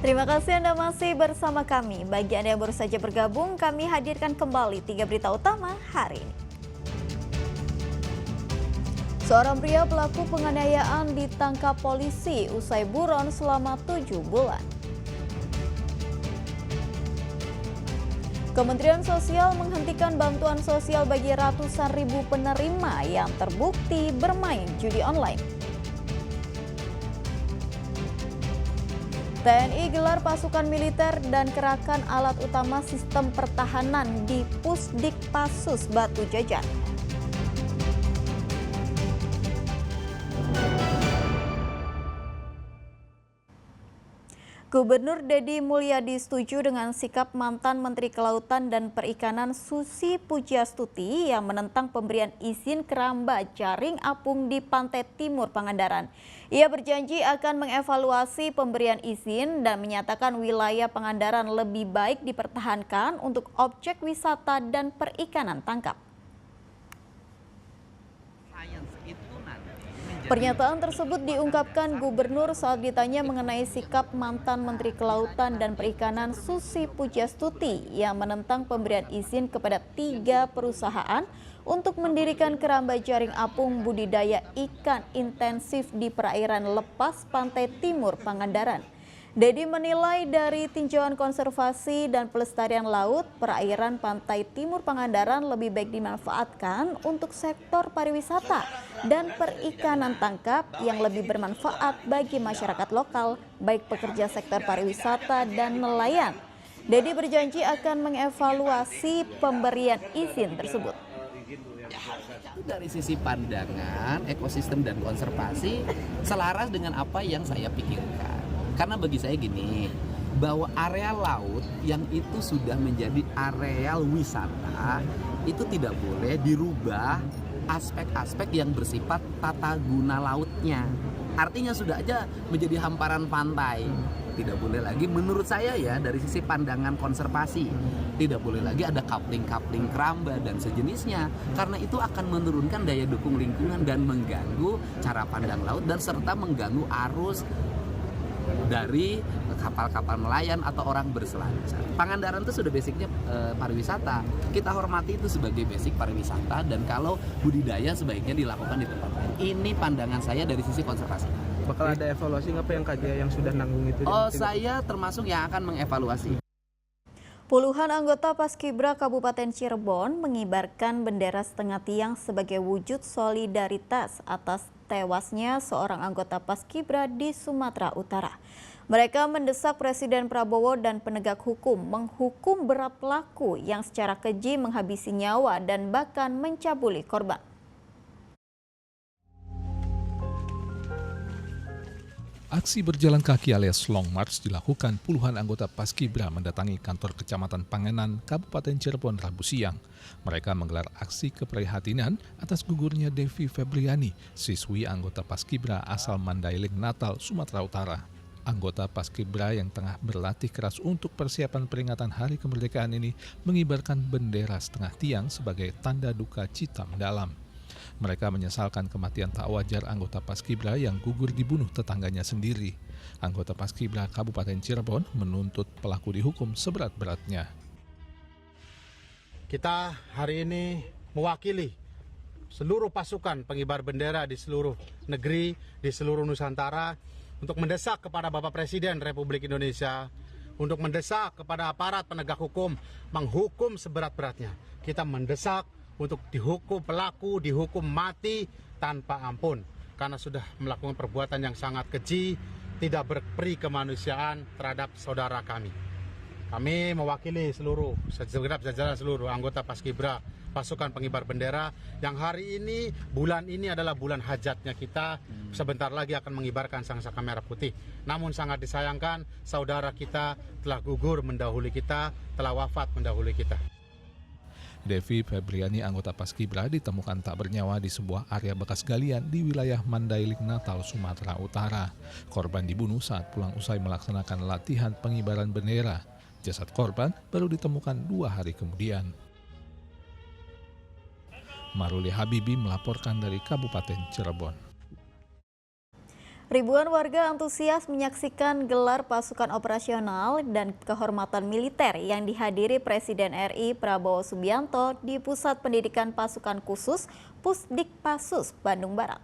Terima kasih Anda masih bersama kami. Bagi Anda yang baru saja bergabung, kami hadirkan kembali 3 berita utama hari ini. Seorang pria pelaku penganiayaan ditangkap polisi usai buron selama 7 bulan. Kementerian Sosial menghentikan bantuan sosial bagi ratusan ribu penerima yang terbukti bermain judi online. TNI gelar pasukan militer dan kerahkan alat utama sistem pertahanan di Pusdikpasus Batu Jajar. Gubernur Deddy Mulyadi setuju dengan sikap mantan Menteri Kelautan dan Perikanan Susi Pujiastuti yang menentang pemberian izin keramba jaring apung di Pantai Timur Pangandaran. Ia berjanji akan mengevaluasi pemberian izin dan menyatakan wilayah Pangandaran lebih baik dipertahankan untuk objek wisata dan perikanan tangkap. Pernyataan tersebut diungkapkan Gubernur saat ditanya mengenai sikap mantan Menteri Kelautan dan Perikanan Susi Pujiastuti yang menentang pemberian izin kepada 3 perusahaan untuk mendirikan keramba jaring apung budidaya ikan intensif di perairan lepas Pantai Timur Pangandaran. Deddy menilai dari tinjauan konservasi dan pelestarian laut, perairan Pantai Timur Pangandaran lebih baik dimanfaatkan untuk sektor pariwisata dan perikanan tangkap yang lebih bermanfaat bagi masyarakat lokal, baik pekerja sektor pariwisata dan nelayan. Deddy berjanji akan mengevaluasi pemberian izin tersebut. Dari sisi pandangan, ekosistem dan konservasi selaras dengan apa yang saya pikirkan. Karena bagi saya gini, bahwa area laut yang itu sudah menjadi areal wisata itu tidak boleh dirubah aspek-aspek yang bersifat tata guna lautnya. Artinya sudah aja menjadi hamparan pantai. Tidak boleh lagi menurut saya ya dari sisi pandangan konservasi. Tidak boleh lagi ada coupling-coupling keramba dan sejenisnya. Karena itu akan menurunkan daya dukung lingkungan dan mengganggu cara pandang laut dan serta mengganggu arus dari kapal-kapal nelayan atau orang berselancar. Pangandaran itu sudah basicnya pariwisata. Kita hormati itu sebagai basic pariwisata dan kalau budidaya sebaiknya dilakukan di tempat lain. Ini pandangan saya dari sisi konservasi. Bakal ada evaluasi nggak Pak yang KJ yang sudah nanggung itu? Saya termasuk yang akan mengevaluasi. Puluhan anggota Paskibra Kabupaten Cirebon mengibarkan bendera setengah tiang sebagai wujud solidaritas atas tewasnya seorang anggota Paskibra di Sumatera Utara. Mereka mendesak Presiden Prabowo dan penegak hukum menghukum berat pelaku yang secara keji menghabisi nyawa dan bahkan mencabuli korban. Aksi berjalan kaki alias Long March dilakukan puluhan anggota Paskibra mendatangi kantor Kecamatan Panganan, Kabupaten Cirebon Rabu siang. Mereka menggelar aksi keprihatinan atas gugurnya Devi Febriani, siswi anggota Paskibra asal Mandailing, Natal, Sumatera Utara. Anggota Paskibra yang tengah berlatih keras untuk persiapan peringatan Hari Kemerdekaan ini mengibarkan bendera setengah tiang sebagai tanda duka cita mendalam. Mereka menyesalkan kematian tak wajar anggota Paskibra yang gugur dibunuh tetangganya sendiri. Anggota Paskibra Kabupaten Cirebon menuntut pelaku dihukum seberat-beratnya. Kita hari ini mewakili seluruh pasukan pengibar bendera di seluruh negeri, di seluruh Nusantara untuk mendesak kepada Bapak Presiden Republik Indonesia, untuk mendesak kepada aparat penegak hukum menghukum seberat-beratnya. Kita mendesak untuk dihukum pelaku, dihukum mati tanpa ampun. Karena sudah melakukan perbuatan yang sangat keji, tidak berperi kemanusiaan terhadap saudara kami. Kami mewakili seluruh, segenap jajaran seluruh anggota Paskibra, pasukan pengibar bendera, yang hari ini, bulan ini adalah bulan hajatnya kita, sebentar lagi akan mengibarkan sangsaka merah putih. Namun sangat disayangkan, saudara kita telah gugur mendahului kita, telah wafat mendahului kita. Devi Febriani anggota Paskibra ditemukan tak bernyawa di sebuah area bekas galian di wilayah Mandailing, Natal, Sumatera Utara. Korban dibunuh saat pulang usai melaksanakan latihan pengibaran bendera. Jasad korban baru ditemukan 2 hari kemudian. Maruli Habibi melaporkan dari Kabupaten Cirebon. Ribuan warga antusias menyaksikan gelar pasukan operasional dan kehormatan militer yang dihadiri Presiden RI Prabowo Subianto di Pusat Pendidikan Pasukan Khusus Pusdikpasus, Bandung Barat.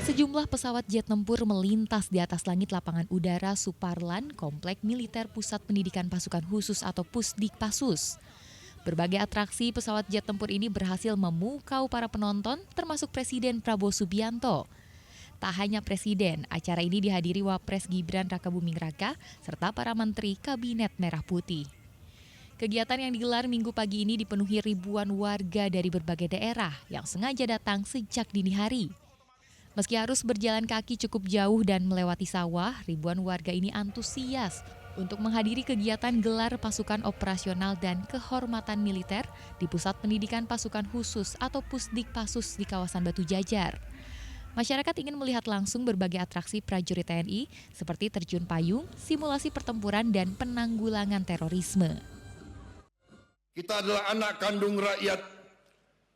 Sejumlah pesawat jet tempur melintas di atas langit lapangan udara Suparlan, Komplek Militer Pusat Pendidikan Pasukan Khusus atau Pusdikpasus. Berbagai atraksi pesawat jet tempur ini berhasil memukau para penonton, termasuk Presiden Prabowo Subianto. Tak hanya Presiden, acara ini dihadiri Wapres Gibran Rakabuming Raka, serta para menteri Kabinet Merah Putih. Kegiatan yang digelar Minggu pagi ini dipenuhi ribuan warga dari berbagai daerah yang sengaja datang sejak dini hari. Meski harus berjalan kaki cukup jauh dan melewati sawah, ribuan warga ini antusias untuk menghadiri kegiatan gelar pasukan operasional dan kehormatan militer di Pusat Pendidikan Pasukan Khusus atau Pusdikpasus di kawasan Batu Jajar. Masyarakat ingin melihat langsung berbagai atraksi prajurit TNI seperti terjun payung, simulasi pertempuran, dan penanggulangan terorisme. Kita adalah anak kandung rakyat,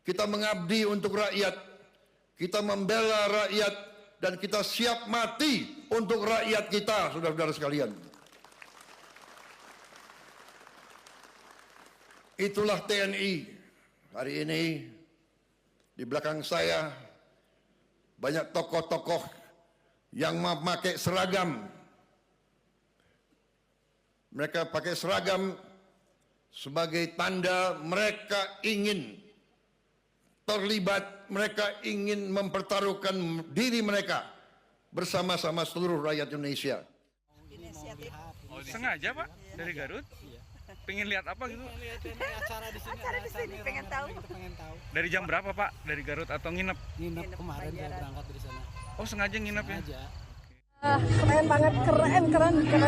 kita mengabdi untuk rakyat. Kita membela rakyat dan kita siap mati untuk rakyat kita, saudara-saudara sekalian. Itulah TNI. Hari ini di belakang saya banyak tokoh-tokoh yang memakai seragam. Mereka pakai seragam sebagai tanda mereka ingin terlibat, mereka ingin mempertaruhkan diri mereka bersama-sama seluruh rakyat Indonesia. Sengaja Pak dari Garut? Pengen lihat apa gitu? Acara di sini pengen tahu. Dari jam berapa Pak? Dari Garut atau nginep? Nginep kemarin saya berangkat dari sana. Oh sengaja nginep ya? Keren banget, keren.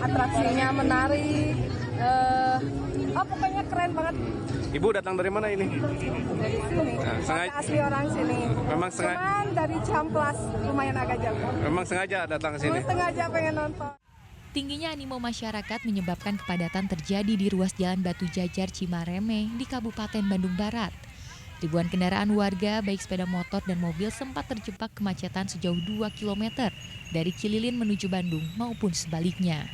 Atraksinya menarik. Pokoknya keren banget. Ibu datang dari mana ini? Dari sini. Sengaja. Asli orang sini. Memang sengaja. Cuman dari Ciamplas lumayan agak jauh. Memang sengaja datang ke sini. Sengaja pengen nonton. Tingginya animo masyarakat menyebabkan kepadatan terjadi di ruas Jalan Batu Jajar Cimareme di Kabupaten Bandung Barat. Ribuan kendaraan warga, baik sepeda motor dan mobil, sempat terjebak kemacetan sejauh 2 km dari Cililin menuju Bandung maupun sebaliknya.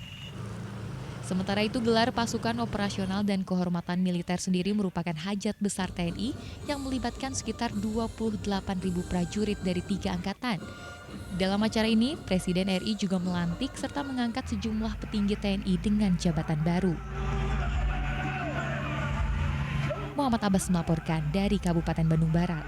Sementara itu, gelar pasukan operasional dan kehormatan militer sendiri merupakan hajat besar TNI yang melibatkan sekitar 28.000 prajurit dari 3 angkatan. Dalam acara ini, Presiden RI juga melantik serta mengangkat sejumlah petinggi TNI dengan jabatan baru. Muhammad Abbas melaporkan dari Kabupaten Bandung Barat.